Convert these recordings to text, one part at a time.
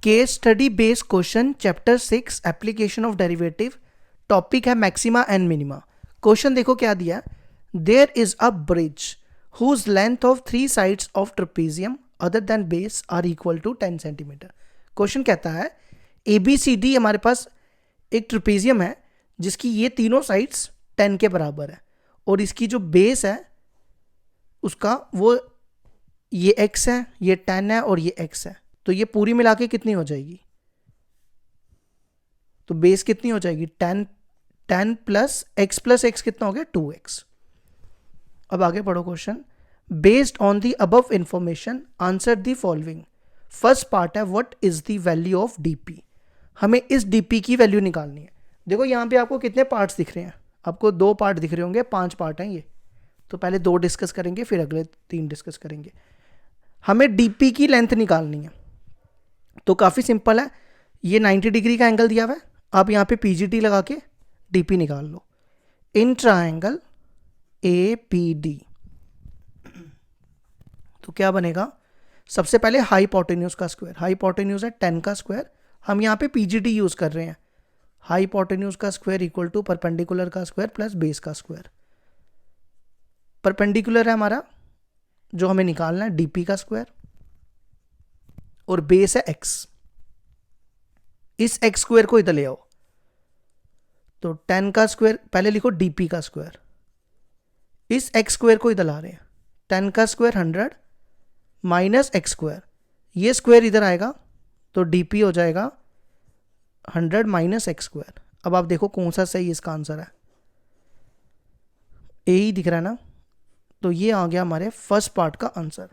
Case study based question chapter 6 application of derivative. Topic है maxima and minima. Question देखो क्या दिया है। There is a bridge whose length of 3 sides of trapezium other than base are equal to 10 centimetre. Question कहता है ABCD हमारे पास एक trapezium है जिसकी ये तीनों साइड्स 10 के बराबर है और इसकी जो बेस है उसका वो ये x है, ये 10 है और ये x है। तो ये पूरी मिला के कितनी हो जाएगी? तो बेस कितनी हो जाएगी? 10 प्लस x कितना हो गया? 2x। अब आगे पढ़ो question. Based on the above information answer the following. First part है what is the value of dp। हमें इस dp की वैल्यू निकालनी है। देखो यहाँ पे आपको कितने पार्ट्स दिख रहे हैं? आपको 2 पार्ट दिख रहे होंगे, 5 पार्ट हैं ये। तो पहले 2 डिस्कस करेंगे, फिर अगले 3 डिस्कस करेंगे। हमें dp की लेंथ निकालनी है। तो काफ़ी सिंपल है, ये 90 डिग्री का एंगल दिया हुआ है। आप यहाँ पे PGT लगा के dp निकाल लो। इन ट्रायंगल APD तो क्या बनेगा? सबसे पहले हाइपोटेन्यूज का स्क्वायर। हाइपोटेन्यूज है 10 का स्क्वायर। हम यहाँ पे PGT यूज कर रहे हैं। हाइपोटेन्यूज का स्क्वायर इक्वल टू परपेंडिकुलर का स्क्वायर प्लस बेस का स्क्वायर। परपेंडिकुलर है हमारा जो हमें निकालना है dp का स्क्वायर और बेस है x। इस x स्क्वायर को इधर ले आओ। तो 10 का स्क्वायर पहले लिखो dp का स्क्वायर। इस x स्क्वायर को इधर ला रहे हैं। 10 का स्क्वायर 100 माइनस x स्क्वायर। ये स्क्वायर इधर आएगा तो dp हो जाएगा 100 माइनस x स्क्वायर। अब आप देखो कौन सा सही इसका आंसर है। ए ही दिख रहा है ना? तो ये आ गया हमारे फर्स्ट पार्ट का आंसर।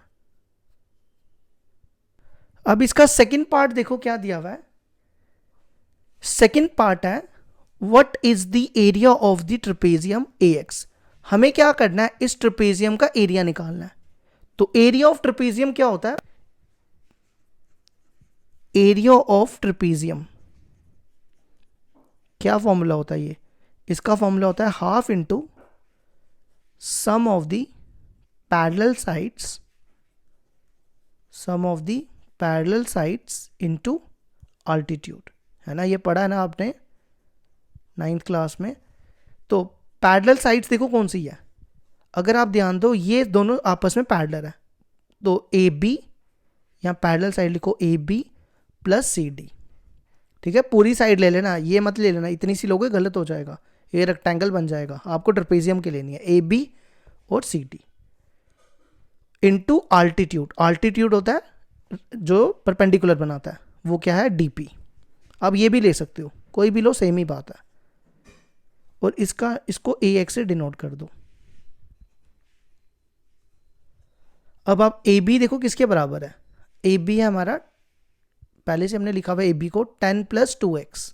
अब इसका सेकंड पार्ट देखो क्या दिया हुआ है। सेकंड पार्ट है what is the area of the trapezium AX। हमें क्या करना है? इस ट्रेपेजियम का एरिया निकालना है। तो एरिया ऑफ ट्रेपेजियम क्या होता है? एरिया ऑफ ट्रेपेजियम क्या फॉर्मूला होता है? ये इसका फॉर्मूला होता है half into sum of the parallel sides, sum of the parallel sides into altitude. है ना? ये पढ़ा है ना आपने 9th क्लास में। तो पैरेलल साइड्स देखो कौन सी है। अगर आप ध्यान दो ये दोनों आपस में पैरेलल है। तो AB यहाँ पैरेलल साइड लिखो AB प्लस CD। ठीक है, पूरी साइड ले लेना, ये मत ले लेना। इतनी सी लोगे गलत हो जाएगा, ये रेक्टेंगल बन जाएगा। आपको ट्रेपेजियम की लेनी है AB और CD इनटू अल्टीट्यूड। अल्टीट्यूड होता है जो परपेंडिकुलर बनाता है, वो क्या है? dp। अब ये भी ले सकते हो, कोई भी लो, सेम ही बात है। और इसको AX से डिनोट कर दो। अब आप AB देखो किसके बराबर है। AB है हमारा, पहले से हमने लिखा हुआ है AB को 10 प्लस 2x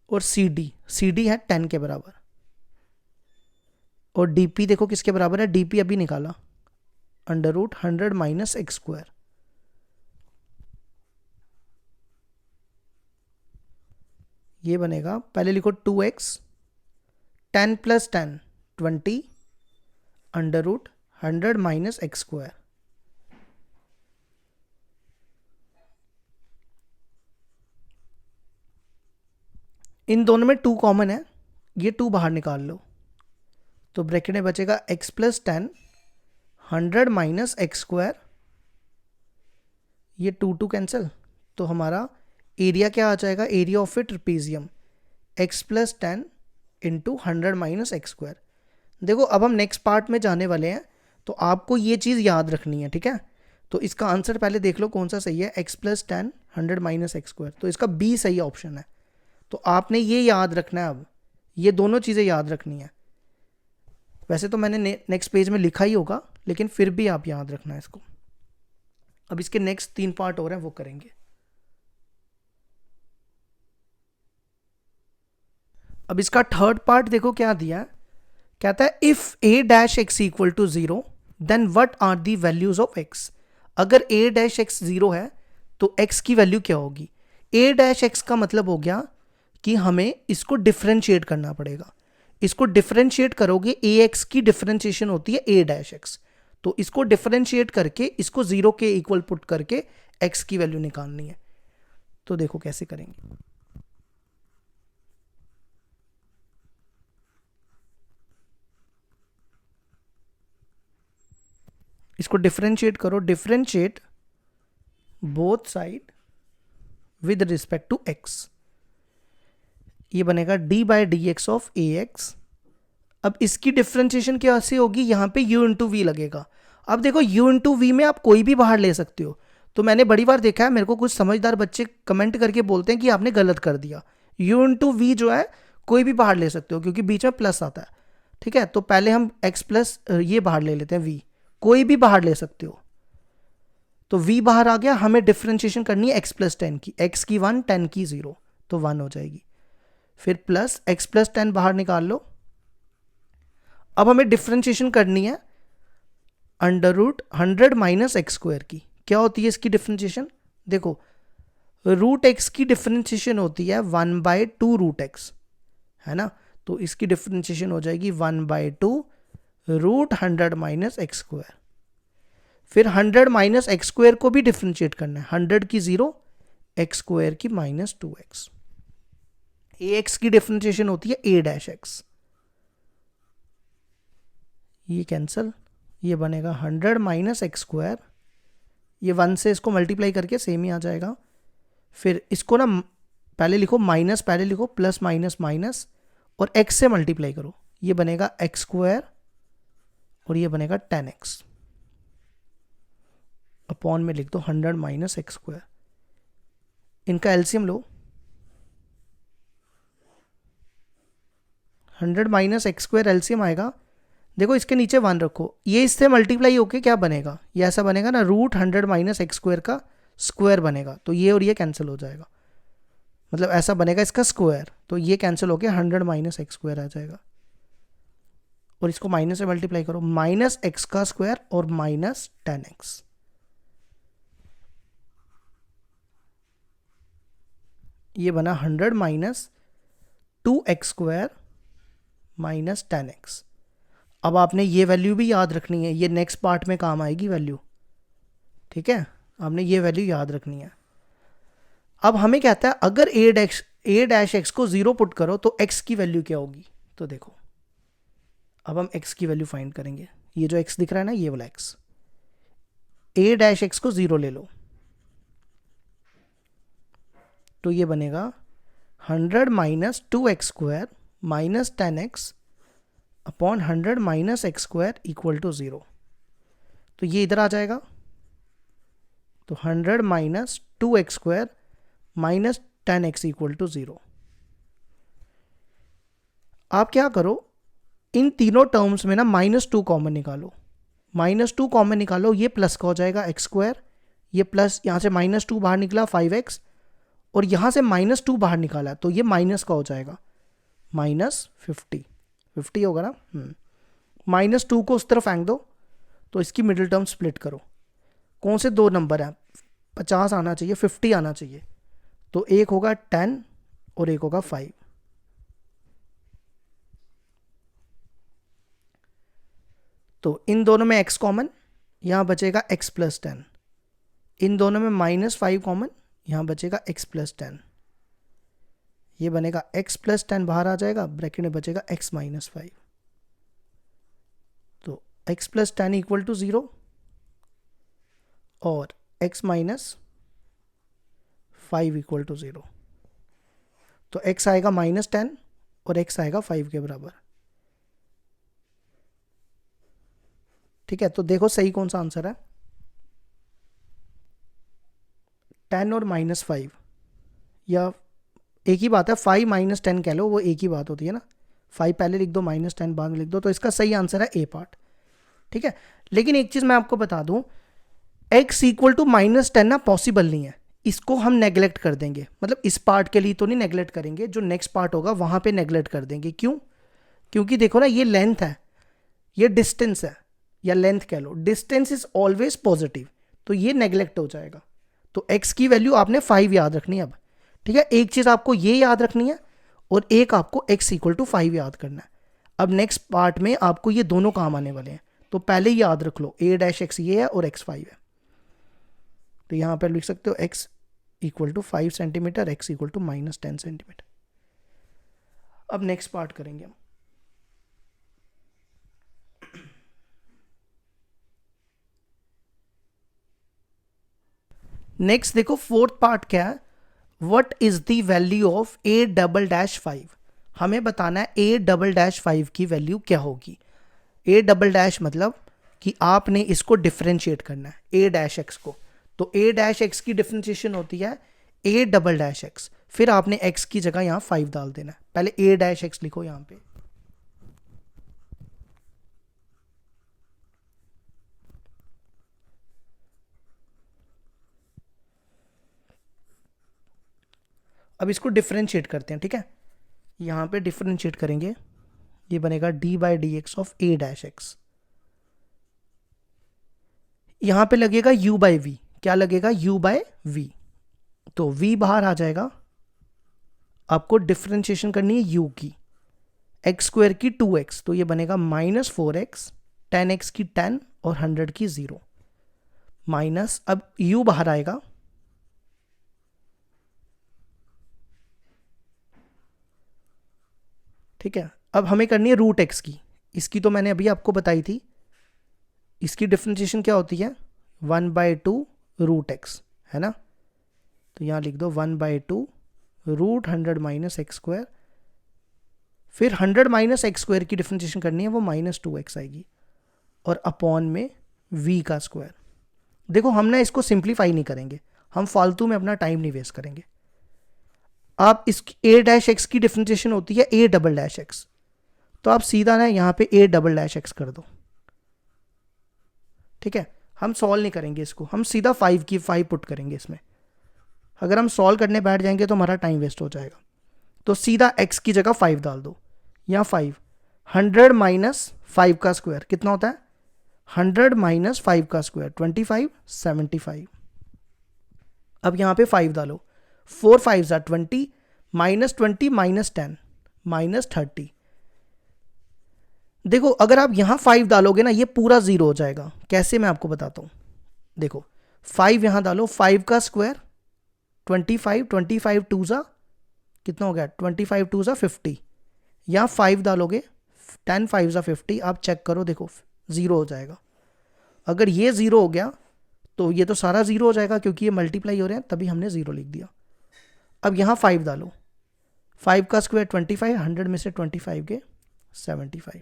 और CD है 10 के बराबर। और dp देखो किसके बराबर है। dp अभी निकाला, under root 100 minus x square. ये बनेगा, पहले लिखो 2x, 10 plus 10 20 under root 100 minus x square. इन दोनों में 2 कॉमन है, ये 2 बाहर निकाल लो। तो ब्रैकेट में बचेगा x plus 10 100 minus x square. ये 2 कैंसिल, तो हमारा एरिया क्या आ जाएगा? Area of A trapezium x plus 10 into 100 minus x square. देखो अब हम नेक्स्ट पार्ट में जाने वाले हैं, तो आपको ये चीज़ याद रखनी है। ठीक है, तो इसका आंसर पहले देख लो कौन सा सही है। x plus 10 100 minus x square, तो इसका B सही ऑप्शन है। तो आपने ये याद रखना है। अब ये दोनों चीज़ें याद रखनी है। वैसे तो मैंने नेक्स्ट पेज में लिखा ही होगा, लेकिन फिर भी आप याद रखना है इसको। अब इसके नेक्स्ट 3 पार्ट और हैं, वो करेंगे। अब इसका थर्ड पार्ट देखो क्या दिया है। कहता है if a dash x equal to 0 then what are the values of x। अगर a डैश x 0 है तो x की वैल्यू क्या होगी? a डैश x का मतलब हो गया कि हमें इसको डिफरेंशिएट करना पड़ेगा। इसको डिफरेंशिएट करोगे, ax की डिफरेंशिएशन होती है a डैश x। तो इसको डिफरेंशिएट करके इसको 0 के इक्वल पुट करके x की वैल्यू निकालनी है। तो देखो कैसे करेंगे। इसको डिफरेंशिएट करो, differentiate both side with respect to x। ये बनेगा d by d x of a x. अब इसकी डिफरेंशिएशन कैसे होगी, यहाँ पे u इंटू वी लगेगा। अब देखो u इंटू वी में आप कोई भी बाहर ले सकते हो। तो मैंने बड़ी बार देखा है, मेरे को कुछ समझदार बच्चे कमेंट करके बोलते हैं कि आपने गलत कर दिया। u इंटू वी जो है कोई भी बाहर ले सकते हो, क्योंकि बीच में प्लस आता है। ठीक है, तो पहले हम x प्लस ये बाहर ले लेते हैं, v कोई भी बाहर ले सकते हो। तो v बाहर आ गया, हमें डिफरेंशिएशन करनी है x प्लस 10 की, x की 1 10 की 0, तो 1 हो जाएगी। फिर प्लस x प्लस 10 बाहर निकाल लो। अब हमें डिफरेंशिएशन करनी है under root 100 minus x square की। क्या होती है इसकी डिफरेंशिएशन, देखो रूट एक्स की डिफरेंशिएशन होती है 1 बाय 2 रूट एक्स, है ना। तो इसकी डिफरेंशिएशन हो जाएगी 1 by 2 root 100 minus x square. फिर 100 माइनस एक्स स्क्वायर को भी डिफरेंशिएट करना है, 100 की 0, एक्स स्क्वायर की माइनस 2x। ए एक्स की डिफरेंशिएशन होती है a डैश एक्स। ये कैंसल, ये बनेगा 100 माइनस एक्स स्क्वायर, ये 1 से इसको मल्टीप्लाई करके सेम ही आ जाएगा। फिर इसको ना पहले लिखो माइनस, पहले लिखो प्लस माइनस माइनस, और x से मल्टीप्लाई करो, ये बनेगा एक्स स्क्वायर और ये बनेगा 10x। अपॉन में लिख दो 100 माइनस एक्स स्क्वायर। इनका एलसीएम लो, 100 माइनस एक्स स्क्वायर एलसीएम आएगा, देखो इसके नीचे 1 रखो, ये इससे मल्टीप्लाई होके क्या बनेगा, ये ऐसा बनेगा ना, रूट 100 माइनस एक्स स्क्वायर का स्क्वायर बनेगा। तो ये और ये कैंसिल हो जाएगा, मतलब ऐसा बनेगा इसका स्क्वायर, तो ये कैंसिल होके 100 माइनस एक्स स्क्वायर आ जाएगा। और इसको माइनस से मल्टीप्लाई करो, माइनस एक्स का स्क्वायर और माइनस 10x। ये बना 100 minus 2x square minus 10x। अब आपने ये वैल्यू भी याद रखनी है, ये नेक्स्ट पार्ट में काम आएगी वैल्यू। ठीक है, आपने ये वैल्यू याद रखनी है। अब हमें कहता है अगर a डैश x को 0 पुट करो तो x की वैल्यू क्या होगी। तो देखो अब हम x की वैल्यू फाइंड करेंगे। ये जो x दिख रहा है ना, ये वाला x, a डैश x को 0 ले लो, तो ये बनेगा 100 minus 2x square minus 10x upon 100 minus x square equal to 0। तो ये इधर आ जाएगा, तो 100 minus 2x square minus 10x equal to 0। आप क्या करो, इन तीनों टर्म्स में ना -2 कॉमन निकालो, -2 कॉमन निकालो, ये प्लस का हो जाएगा एक्स स्क्वायर, ये प्लस यहाँ से -2 बाहर निकला 5x, और यहाँ से -2 बाहर निकाला तो ये माइनस का हो जाएगा -50 होगा ना। -2 को उस तरफ फेंक दो, तो इसकी मिडिल टर्म स्प्लिट करो। कौन से दो नंबर हैं, 50 आना चाहिए, 50 आना चाहिए, तो एक होगा 10 और एक होगा 5। तो इन दोनों में x कॉमन, यहाँ बचेगा x प्लस 10। इन दोनों में -5 कॉमन, यहाँ बचेगा x प्लस 10। ये बनेगा x प्लस 10 बाहर आ जाएगा, ब्रैकेट में बचेगा x माइनस 5। तो x प्लस 10 इक्वल टू 0 और x माइनस 5 इक्वल टू 0। तो x आएगा -10 और x आएगा 5 के बराबर। ठीक है, तो देखो सही कौन सा आंसर है, 10 और -5, या एक ही बात है, 5 माइनस 10 कह लो, वो एक ही बात होती है ना। 5 पहले लिख दो, -10 बाद में लिख दो, तो इसका सही आंसर है ए पार्ट। ठीक है, लेकिन एक चीज़ मैं आपको बता दूं, x इक्वल टू -10 ना पॉसिबल नहीं है, इसको हम नेगलेक्ट कर देंगे। मतलब इस पार्ट के लिए तो नहीं नेगलेक्ट करेंगे, जो नेक्स्ट पार्ट होगा वहाँ पे नेगलेक्ट कर देंगे। क्यों? क्योंकि देखो ना, ये लेंथ है, ये डिस्टेंस है, या लेंथ कह लो, डिस्टेंस इज ऑलवेज पॉजिटिव, तो ये नेगलेक्ट हो जाएगा। तो x की वैल्यू आपने 5 याद रखनी है अब। ठीक है, एक चीज़ आपको ये याद रखनी है और एक आपको x इक्वल टू 5 याद करना है। अब नेक्स्ट पार्ट में आपको ये दोनों काम आने वाले हैं, तो पहले ही याद रख लो, a डैश x ये है और x 5 है। तो यहाँ पर लिख सकते हो x equal to 5 centimetre, x equal to -10 centimetre. अब नेक्स्ट पार्ट करेंगे हम। नेक्स्ट देखो फोर्थ पार्ट क्या है, what is the value of a'5। हमें बताना है a'5 की वैल्यू क्या होगी। a' मतलब कि आपने इसको डिफरेंशिएट करना है a' को, तो a' की डिफरेंशिएशन होती है a', फिर आपने x की जगह यहां 5 डाल देना है। पहले a' लिखो यहां पे, अब इसको डिफरेंशिएट करते हैं, ठीक है। यहां पे डिफरेंशिएट करेंगे, ये बनेगा d/dx ऑफ a'। यहां पे लगेगा u/v, क्या लगेगा u/v, तो v बाहर आ जाएगा। आपको डिफरेंशिएशन करनी है u की, x² की 2x, तो ये बनेगा -4x, 10x की 10 और 100 की 0 माइनस, अब u बाहर आएगा, ठीक है। अब हमें करनी है √x की, इसकी तो मैंने अभी आपको बताई थी। इसकी डिफरेंशिएशन क्या होती है 1/2 √x, है ना। तो यहां लिख दो 1/2 √100 - x², फिर 100 - x² की डिफरेंशिएशन करनी है, वो -2x आएगी, और अपॉन में v का स्क्वायर। देखो हम ना इसको सिंप्लीफाई नहीं करेंगे, हम फालतू में अपना टाइम नहीं वेस्ट करेंगे। आप इस a' की डिफरेंशिएशन होती है a', तो आप सीधा ना यहाँ पे a', कर दो, ठीक है। हम सॉल्व नहीं करेंगे इसको, हम सीधा 5 पुट करेंगे इसमें। अगर हम सॉल्व करने बैठ जाएंगे तो हमारा टाइम वेस्ट हो जाएगा, तो सीधा x की जगह 5 डाल दो। यहाँ 5, 100 - 5 का स्क्वायर कितना होता है, 100 - 5 का स्क्वायर 25, 75। अब यहाँ पे 5 डालो, 4 5 are 20, -20 -10 -30। देखो अगर आप यहां 5 डालोगे ना, ये पूरा 0 हो जाएगा। कैसे, मैं आपको बताता हूं। देखो 5 यहां डालो, 5 का स्क्वायर 25, 25 2 जा कितना हो गया, 25 2 जा 50। यहां 5 डालोगे, 10 5 जा 50। आप चेक करो, देखो 0 हो जाएगा। अगर ये 0 हो गया तो ये तो सारा 0 हो जाएगा, क्योंकि ये मल्टीप्लाई हो रहे हैं, तभी हमने 0 लिख दिया। अब यहां 5 डालो, 5 का स्क्वायर 25, 100 में से 25 के 75,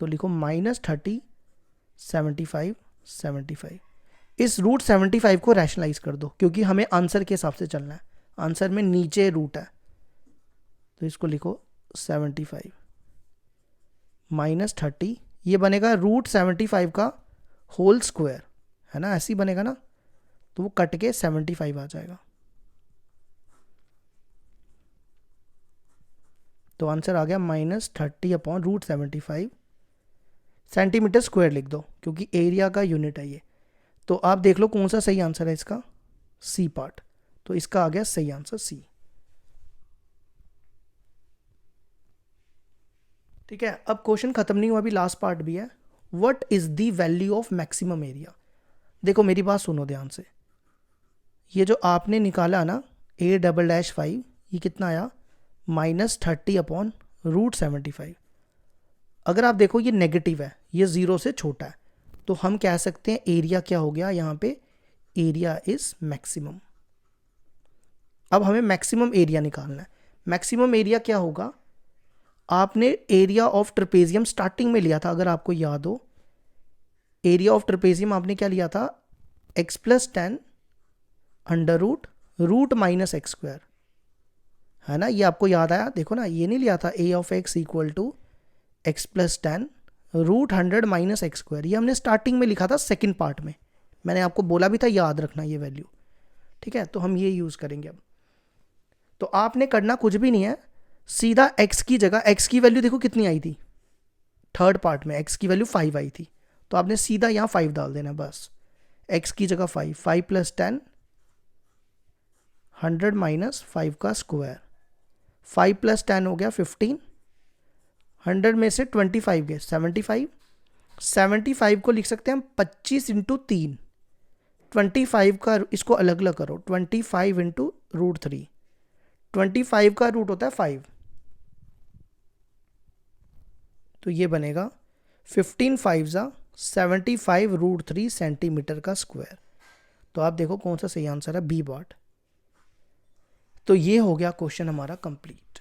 तो लिखो -30 75 75। इस √75 को रैशनलाइज कर दो, क्योंकि हमें आंसर के हिसाब से चलना है, आंसर में नीचे रूट है, तो इसको लिखो 75 -30, ये बनेगा √75 का होल स्क्वायर, है ना, ऐसे ही बनेगा ना, तो वो कट के 75 आ जाएगा। तो आंसर आ गया -30/√75 सेंटीमीटर स्क्वायर लिख दो, क्योंकि एरिया का यूनिट है ये। तो आप देख लो कौन सा सही आंसर है इसका, सी पार्ट। तो इसका आ गया सही आंसर सी, ठीक है। अब क्वेश्चन खत्म नहीं हुआ, अभी लास्ट पार्ट भी है। What is the value of maximum area. देखो मेरी बात सुनो ध्यान से, ये जो आपने निकाला ना a'5, ये कितना आया -30/√75। अगर आप देखो ये नेगेटिव है, ये 0 से छोटा है, तो हम कह सकते हैं एरिया क्या हो गया यहाँ पे, एरिया इज मैक्सिमम। अब हमें मैक्सिमम एरिया निकालना है। मैक्सिमम एरिया क्या होगा, आपने एरिया ऑफ ट्रेपेजियम स्टार्टिंग में लिया था, अगर आपको याद हो, एरिया ऑफ ट्रेपेजियम आपने क्या लिया था, x + 10 √रूट -x², है ना, ये आपको याद आया। देखो ना, ये नहीं लिया था a of x equal to x + 10 √100 - x², ये हमने स्टार्टिंग में लिखा था सेकंड पार्ट में, मैंने आपको बोला भी था याद रखना ये वैल्यू, ठीक है। तो हम ये यूज़ करेंगे अब। तो आपने करना कुछ भी नहीं है, सीधा x की जगह, x की वैल्यू देखो कितनी आई थी, थर्ड पार्ट में x की वैल्यू 5 आई थी, तो आपने सीधा यहाँ 5 डाल देना बस। x की जगह 5, 5 + 10 100 - 5 का स्क्वायर, 5 + 10 हो गया 15, 100 में से 25 गए 75, 75 को लिख सकते हैं हम 25 × 3, 25 का, इसको अलग अलग करो, 25 इंटू √3, 25 का रूट होता है 5, तो ये बनेगा 15 5 ज़ा 75 √3 सेंटीमीटर का स्क्वायर। तो आप देखो कौन सा सही आंसर है, बी पार्ट। तो ये हो गया क्वेश्चन हमारा कंप्लीट।